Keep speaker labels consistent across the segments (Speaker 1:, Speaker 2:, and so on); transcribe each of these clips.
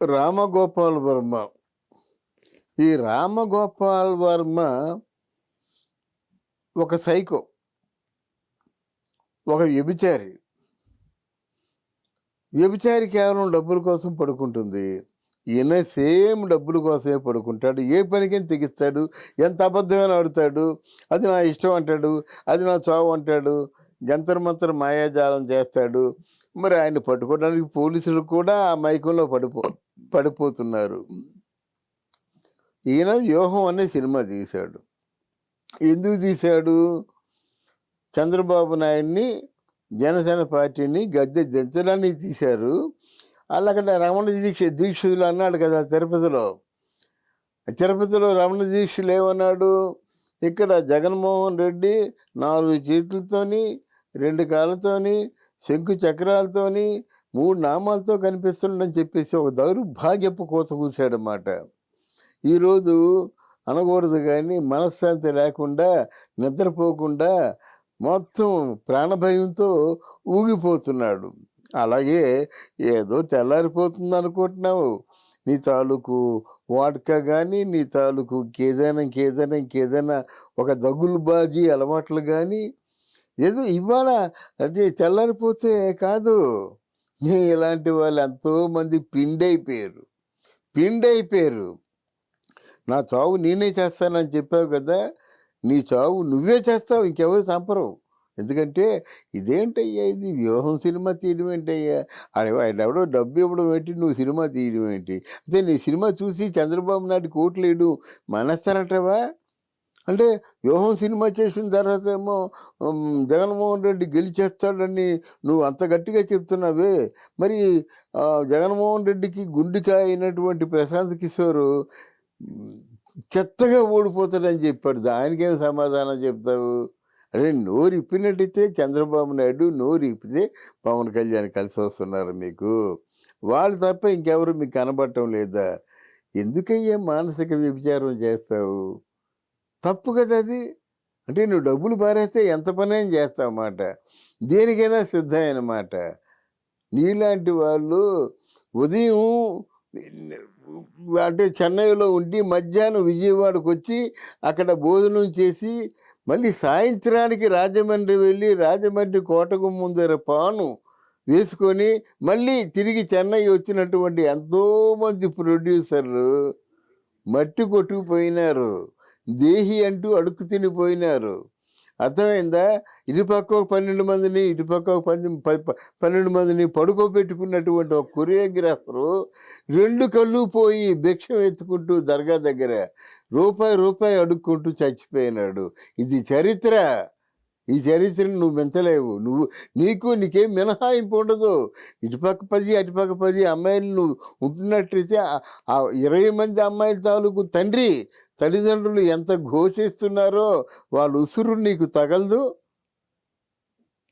Speaker 1: రామగోపాల్ వర్మ. ఈ రామగోపాల్ వర్మ ఒక సైకో, ఒక వ్యభిచారి. వ్యభిచారి కేవలం డబ్బుల కోసం పడుకుంటుంది. ఈయన సేమ్ డబ్బుల కోసమే పడుకుంటాడు. ఏ పనికైనా తెగిస్తాడు. ఎంత అబద్ధమైన ఆడుతాడు. అది నా ఇష్టం అంటాడు. అది నా చావు అంటాడు. జంతర్ మంతర్ మాయాజాలం చేస్తాడు. మరి ఆయన పట్టుకోవడానికి పోలీసులు కూడా ఆ మైకంలో పడిపోతున్నారు. ఈయన వ్యూహం అనే సినిమా తీశాడు. ఎందుకు తీశాడు? చంద్రబాబు నాయుడిని, జనసేన పార్టీని గద్దె దించడానికి తీశారు. అక్కడ రమణ దీక్షితులు అన్నాడు కదా తిరుపతిలో రమణ దీక్షలు ఏమన్నాడు? ఇక్కడ జగన్మోహన్ రెడ్డి 4 చేతులతోని, 2 కాళ్ళతోని, శంకు చక్రాలతోని, 3 నామాలతో కనిపిస్తుండని చెప్పేసి ఒక దౌర్భాగ్యపు కోత కూసాడన్నమాట. ఈరోజు అనకూడదు కానీ మనశ్శాంతి లేకుండా, నిద్రపోకుండా, మొత్తం ప్రాణభయంతో ఊగిపోతున్నాడు. అలాగే ఏదో తెల్లారిపోతుంది అనుకుంటున్నావు. నీ తాలూకు వాడ్కా కానీ, నీ తాలూకు ఇంకేదైనా ఒక దగులుబాజీ అలవాట్లు కానీ ఏదో ఇవాళ అంటే తెల్లారిపోతే కాదు. ఇలాంటి వాళ్ళు ఎంతోమంది పిండైపోయారు. నా చావు నేనే చేస్తానని చెప్పావు కదా, నీ చావు నువ్వే చేస్తావు, ఇంకెవరు చంపరు. ఎందుకంటే ఇదేంటయ్యా, ఇది వ్యూహం సినిమా తీయడం ఏంటయ్యా? ఎవడో డబ్బు ఇవ్వడం ఏంటి, నువ్వు సినిమా తీయడం ఏంటి? అయితే నీ సినిమా చూసి చంద్రబాబు నాయుడు కోట్లేడు మానేస్తారంటావా? అంటే వ్యూహం సినిమా చేసిన తర్వాత ఏమో జగన్మోహన్ రెడ్డి గెలిచేస్తాడని నువ్వు అంత గట్టిగా చెప్తున్నావే, మరి జగన్మోహన్ రెడ్డికి గుండెకాయ అయినటువంటి ప్రశాంత్ కిషోర్ చెత్తగా ఓడిపోతాడని చెప్పాడు. దానికేం సమాధానం చెప్తావు? అదే నోరు ఇప్పినట్టయితే చంద్రబాబు నాయుడు, నోరు ఇప్పితే పవన్ కళ్యాణ్ కలిసి వస్తున్నారు మీకు. వాళ్ళు తప్ప ఇంకెవరు మీకు కనబడటం లేదా? ఎందుకయ్యా మానసిక వ్యభిచారం చేస్తావు? తప్పు కదా అది. అంటే నువ్వు డబ్బులు పారేస్తే ఎంత పనైనా చేస్తావు అన్నమాట. దేనికైనా సిద్ధమన్నమాట. నీలాంటి వాళ్ళు ఉదయం అంటే చెన్నైలో ఉండి మధ్యాహ్నం విజయవాడకు వచ్చి అక్కడ భోజనం చేసి మళ్ళీ సాయంత్రానికి రాజమండ్రి వెళ్ళి రాజమండ్రి కోటకు ముందర పాను వేసుకొని మళ్ళీ తిరిగి చెన్నై వచ్చినటువంటి ఎంతోమంది ప్రొడ్యూసర్లు మట్టి కొట్టుకుపోయినారు. దేహి అంటూ అడుక్కు తినిపోయినారు. అర్థమైందా? ఇటుపక్క ఒక 12 మందిని, ఇటుపక్క ఒక 12 మందిని పడుకోబెట్టుకున్నటువంటి ఒక కొరియోగ్రాఫరు 2 కళ్ళు పోయి భిక్షం ఎత్తుకుంటూ దర్గా దగ్గర రూపాయి అడుక్కుంటూ చచ్చిపోయినాడు. ఇది చరిత్ర. ఈ చరిత్రను నువ్వు మెంచలేవు. నీకేం మినహాయింపు ఉండదు. ఇటుపక్క 10 అటుపక్క 10 అమ్మాయిలు నువ్వు ఉంటున్నట్టయితే ఆ 20 మంది అమ్మాయిల తాలూకు తల్లిదండ్రులు ఎంత ఘోషిస్తున్నారో వాళ్ళ ఉసురు నీకు తగలదు.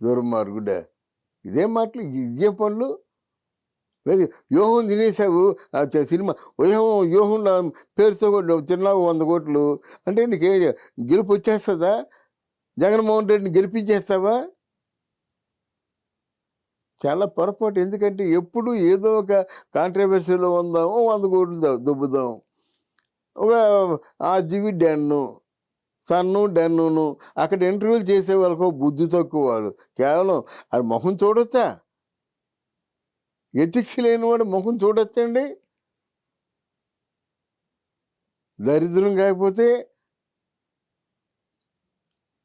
Speaker 1: దుర్మార్గుడా, ఇదేం మాటలు, ఇదే పనులు. వ్యూహం తినేసావు. సినిమా వ్యూహంలో పేరుతో తిన్నావు 100 కోట్లు అంటే నీకే గెలుపు వచ్చేస్తుందా? జగన్మోహన్ రెడ్డిని గెలిపించేస్తావా? చాలా పొరపాటు. ఎందుకంటే ఎప్పుడు ఏదో ఒక కాంట్రవర్సీలో ఉందాము, 100 కోట్లు దుబ్బుదాం. ఒక ఆ జివి డన్ను అక్కడ ఇంటర్వ్యూలు చేసే వాళ్ళకు బుద్ధి తక్కువ వాళ్ళు. కేవలం అది మొహం చూడొచ్చా? ఎథిక్స్ లేనివాడు ముఖం చూడొచ్చండి? దరిద్రం కాకపోతే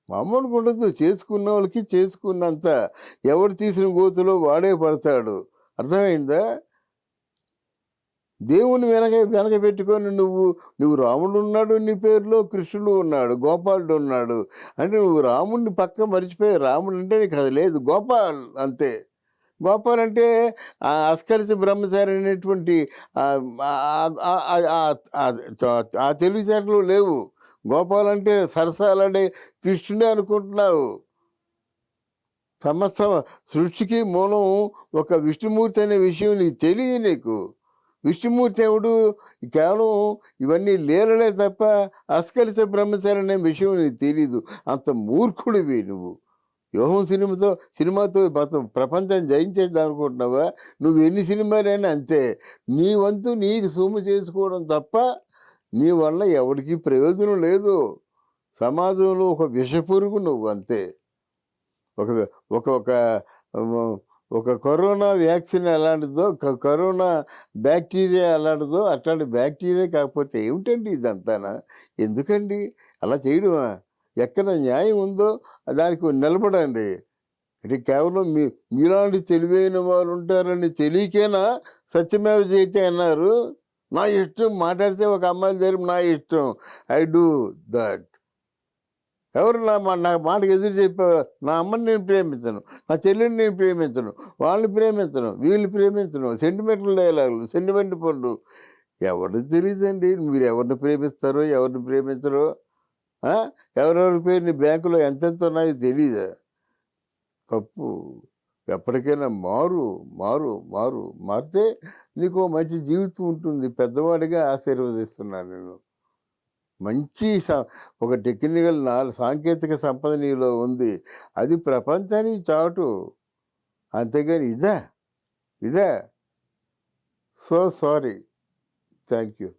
Speaker 1: మామూలుగా ఉండదు. చేసుకున్న వాళ్ళకి చేసుకున్నంత. ఎవడు తీసిన గోతులో వాడే పడతాడు. అర్థమైందా? దేవుని వెనక పెట్టుకొని నువ్వు రాముడు ఉన్నాడు నీ పేరులో, కృష్ణుడు ఉన్నాడు, గోపాలుడు ఉన్నాడు అంటే నువ్వు రాముడిని పక్క మర్చిపోయి రాముడు అంటే నీకు అది లేదు, గోపాల్ అంతే. గోపాల్ అంటే అస్కలిత బ్రహ్మచారి అనేటువంటి ఆ తెలివితేటలు లేవు. గోపాల్ అంటే సరసాలడే కృష్ణుడే అనుకుంటున్నావు. సమస్త సృష్టికి మూలం ఒక విష్ణుమూర్తి అనే విషయం నీకు తెలియదు. నీకు విష్ణుమూర్తి ఎవడు? కేవలం ఇవన్నీ లీలలే తప్ప అస్కలిత బ్రహ్మచారి అనే విషయం నీకు తెలీదు. అంత మూర్ఖుడివి నువ్వు. యోహం సినిమాతో మొత్తం ప్రపంచం జయించేద్దాం అనుకుంటున్నావా? నువ్వు ఎన్ని సినిమాలైనా అంతే. నీ వంతు నీకు సొమ్ము చేసుకోవడం తప్ప నీ వల్ల ఎవడికి ప్రయోజనం లేదు. సమాజంలో ఒక విషపురుగు నువ్వు అంతే. ఒక ఒక ఒక ఆహ్, ఒక కరోనా వ్యాక్సిన్ ఎలాంటిదో, కరోనా బ్యాక్టీరియా ఎలాంటిదో అట్లాంటి బ్యాక్టీరియా కాకపోతే ఏమిటండి ఇదంతాన? ఎందుకండి అలా చేయడమా? ఎక్కడ న్యాయం ఉందో దానికి నిలబడండి. అంటే కేవలం మీలాంటి తెలివైన వారు ఉంటారని తెలియకేనా సత్యమేవ జయతే అన్నారు. నా ఇష్టం మాట్లాడితే ఒక అమ్మాయి దగ్గర నా ఇష్టం. I do that. ఎవరు నా మాటకి ఎదురు చెప్పావా? నా అమ్మని నేను ప్రేమించను, నా చెల్లిని నేను ప్రేమించను, వాళ్ళని ప్రేమించను, వీళ్ళని ప్రేమించను. సెంటిమెంటల్ డైలాగులు, సెంటిమెంట్ పనులు. ఎవరికి తెలీదండి మీరు ఎవరిని ప్రేమిస్తారో, ఎవరిని ప్రేమించరో? ఆ? ఎవరెవరి పేరు నీ బ్యాంకులో ఎంతెంత ఉన్నాయో తెలీదా? తప్పు. ఎప్పటికైనా మారితే నీకు ఓ మంచి జీవితం ఉంటుంది. పెద్దవాడిగా ఆశీర్వదిస్తున్నాను నేను. మంచి ఒక టెక్నికల్ సాంకేతిక సంపద నీలో ఉంది. అది ప్రపంచానికి చాటు. అంతేగాని ఇదా? So sorry. Thank you.